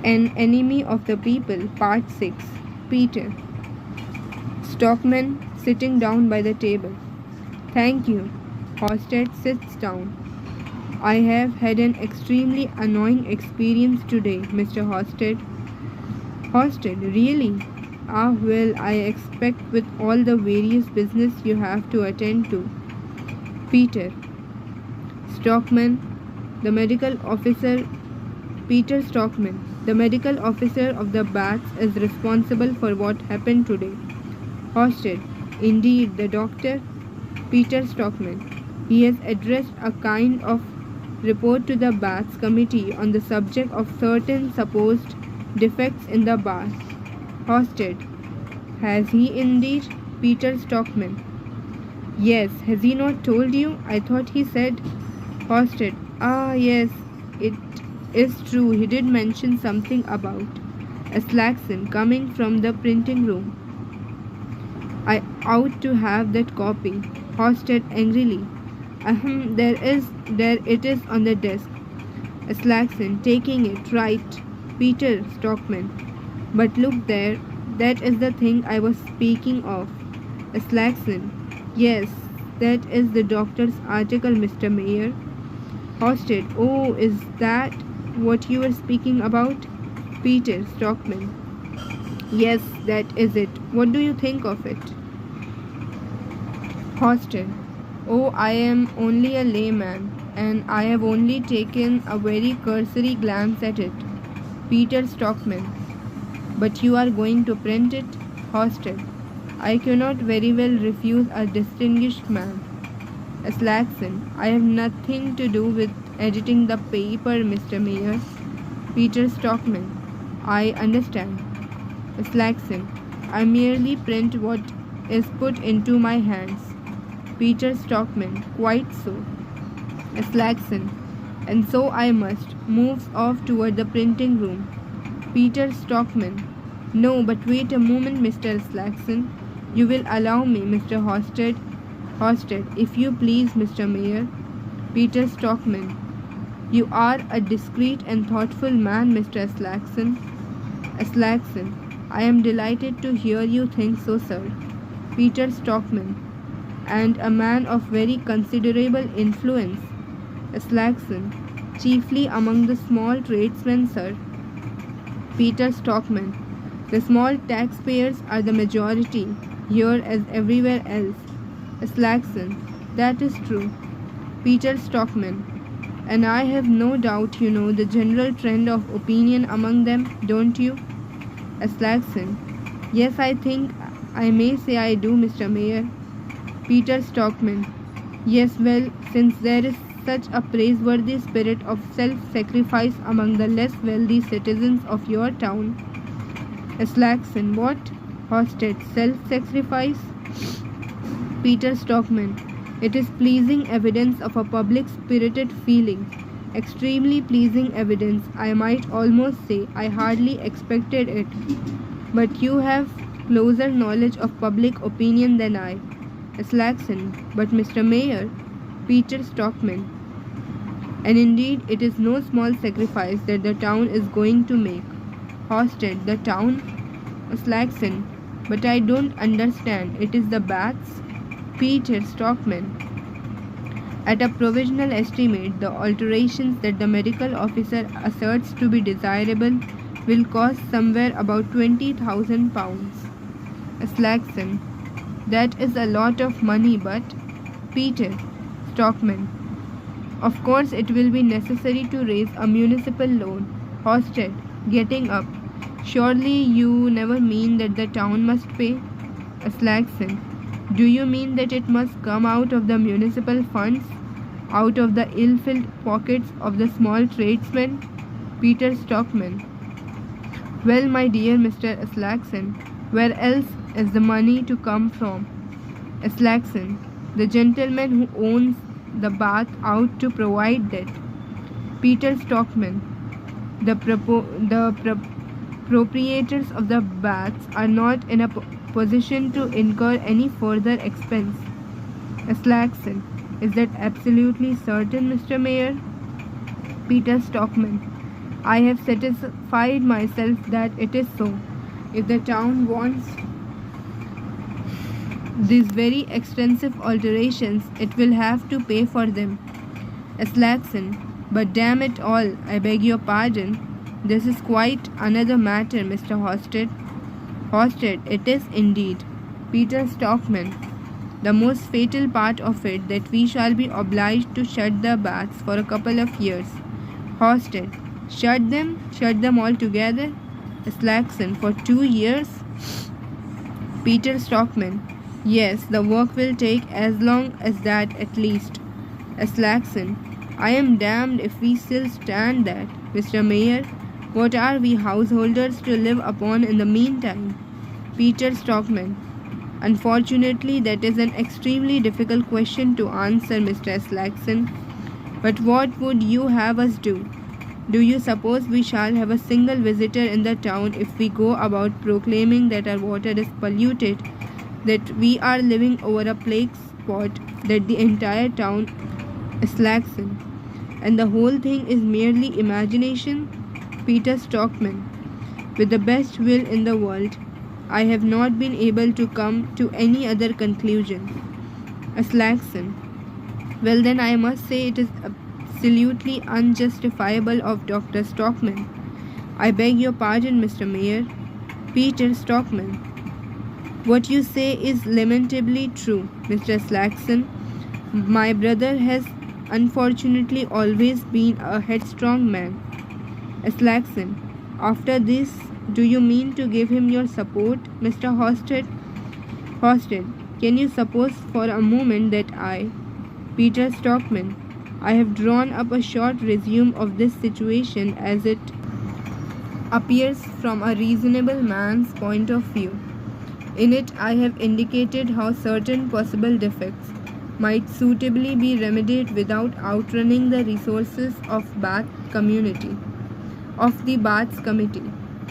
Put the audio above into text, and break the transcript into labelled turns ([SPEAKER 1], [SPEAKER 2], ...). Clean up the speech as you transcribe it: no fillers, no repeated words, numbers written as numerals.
[SPEAKER 1] An Enemy of the People, Part 6. Peter. Stockman sitting down by the table. Thank you. Hosted sits down. I have had an extremely annoying experience today, Mr. Hosted. Hosted, really? Ah, well, I expect with all the various business you have to attend to. Peter. Stockman, the medical officer. Peter Stockman, the medical officer of the baths, is responsible for what happened today. Hosted, indeed, the doctor? Peter Stockman, he has addressed a kind of report to the baths committee on the subject of certain supposed defects in the bath. Hosted, has he indeed? Peter Stockman, yes, has he not told you? I thought he said. Hosted, ah, yes, it is true, he did mention something about a Slackson coming from the printing room. I ought to have that copy. Hosted angrily. There it is on the desk. A Slackson, taking it, right. Peter Stockman. But look there, that is the thing I was speaking of. A Slackson. Yes, that is the doctor's article, Mr. Mayor. Hosted, oh, is that what you were speaking about? Peter Stockman, yes, that is it. What do you think of it? Hosted, oh, I am only a layman, and I have only taken a very cursory glance at it. Peter Stockman, but you are going to print it? Hosted, I cannot very well refuse a distinguished man. A Slackson, I have nothing to do with editing the paper, Mr. Mayor. Peter Stockman, I understand. A Slackson, I merely print what is put into my hands. Peter Stockman, quite so. A Slackson, and so I must, moves off toward the printing room. Peter Stockman, no, but wait a moment, Mr. Slackson. You will allow me, Mr. Hosted. Hosted, if you please, Mr. Mayor. Peter Stockman, you are a discreet and thoughtful man, Mr. Slackson. A Slackson, I am delighted to hear you think so, sir. Peter Stockman, and a man of very considerable influence. A Slackson, chiefly among the small tradesmen, sir. Peter Stockman, the small taxpayers are the majority, here as everywhere else. A Slackson, that is true. Peter Stockman, and I have no doubt you know the general trend of opinion among them, don't you? A Slackson, yes, I think I may say I do, Mr. Mayor. Peter Stockman, yes, well, since there is such a praiseworthy spirit of self-sacrifice among the less wealthy citizens of your town. A Slackson, what? Hosted, self-sacrifice? Peter Stockman, it is pleasing evidence of a public-spirited feeling. Extremely pleasing evidence, I might almost say. I hardly expected it. But you have closer knowledge of public opinion than I. A Slackson, but Mr. Mayor, Peter Stockman, and indeed it is no small sacrifice that the town is going to make. Hosted, the town? A Slackson, but I don't understand. It is the baths? Peter Stockman, at a provisional estimate, the alterations that the medical officer asserts to be desirable will cost somewhere about £20,000. A Slackson, that is a lot of money, but Peter Stockman, of course it will be necessary to raise a municipal loan. Hosted, getting up, surely you never mean that the town must pay? A Slackson, do you mean that it must come out of the municipal funds, out of the ill-filled pockets of the small tradesmen? Peter Stockman, well, my dear Mr. Slackson, where else is the money to come from? A Slackson, the gentleman who owns the bath ought to provide that. Peter Stockman, the proprietors of the baths are not in a position to incur any further expense. A Slackson, is that absolutely certain, Mr. Mayor? Peter Stockman, I have satisfied myself that it is so. If the town wants these very extensive alterations, it will have to pay for them. Aslaxon, but damn it all, I beg your pardon. This is quite another matter, Mr. Hosted. Hosted, it is indeed. Peter Stockman. The most fatal part of it that we shall be obliged to shut the baths for a couple of years. Hosted, shut them altogether? Aslaxon, for 2 years? Peter Stockman, yes, the work will take as long as that at least. Aslaxon, I am damned if we still stand that. Mr. Mayor, what are we householders to live upon in the meantime? Peter Stockman, unfortunately, that is an extremely difficult question to answer, Mr. Aslaxon. But what would you have us do? Do you suppose we shall have a single visitor in the town if we go about proclaiming that our water is polluted, that we are living over a plague spot, that the entire town is Aslaxon, and the whole thing is merely imagination? Peter Stockman, with the best will in the world, I have not been able to come to any other conclusion. Aslaxon, well then I must say it is absolutely unjustifiable of Dr. Stockman. I beg your pardon, Mr. Mayor. Peter Stockman, what you say is lamentably true, Mr. Aslaxon. My brother has unfortunately always been a headstrong man. Aslaxon, after this, do you mean to give him your support, Mr. Hosted? Hosted, can you suppose for a moment that I, Peter Stockman, I have drawn up a short resume of this situation as it appears from a reasonable man's point of view. In it I have indicated how certain possible defects might suitably be remedied without outrunning the resources of the Baths Committee.